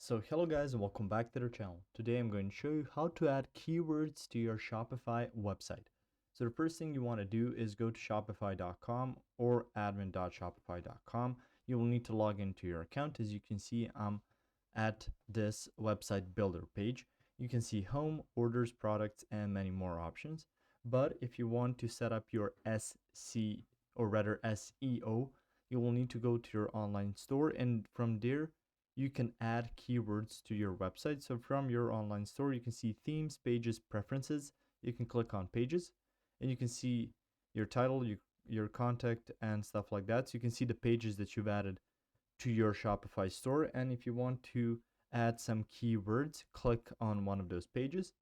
So hello guys and welcome back to the channel. Today I'm going to show you how to add keywords to your Shopify website. So the first thing you want to do is go to shopify.com or admin.shopify.com. You will need to log into your account. As you can see, I'm at this website builder page. You can see home, orders, products, and many more options. But if you want to set up your SC or rather SEO, you will need to go to your online store, and from there you can add keywords to your website. So from your online store, you can see themes, pages, preferences. You can click on pages and you can see your title, your contact and stuff like that. So you can see the pages that you've added to your Shopify store. And if you want to add some keywords, click on one of those pages.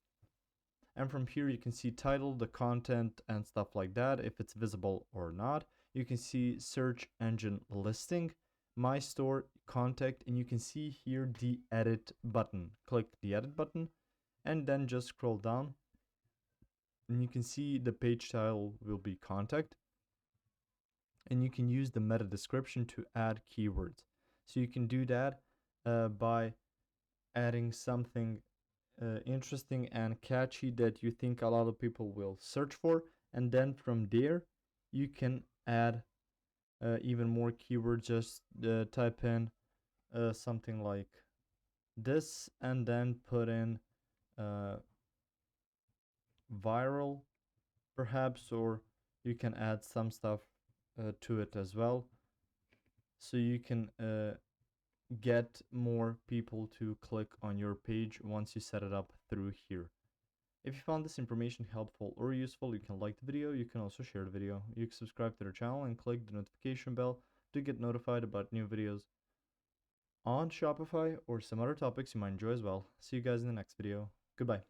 And from here, you can see title, the content and stuff like that, if it's visible or not. You can see search engine listing, my store, contact, and you can see here the edit button. Click the edit button and then just scroll down and you can see the page title will be contact, and you can use the meta description to add keywords. So you can do that by adding something interesting and catchy that you think a lot of people will search for, and then from there you can add even more keywords. Just type in something like this and then put in uh, viral perhaps, or you can add some stuff to it as well, so you can get more people to click on your page once you set it up through here. If you found this information helpful or useful, you can like the video. You can also share the video. You can subscribe to the channel and click the notification bell to get notified about new videos on Shopify or some other topics you might enjoy as well. See you guys in the next video. Goodbye.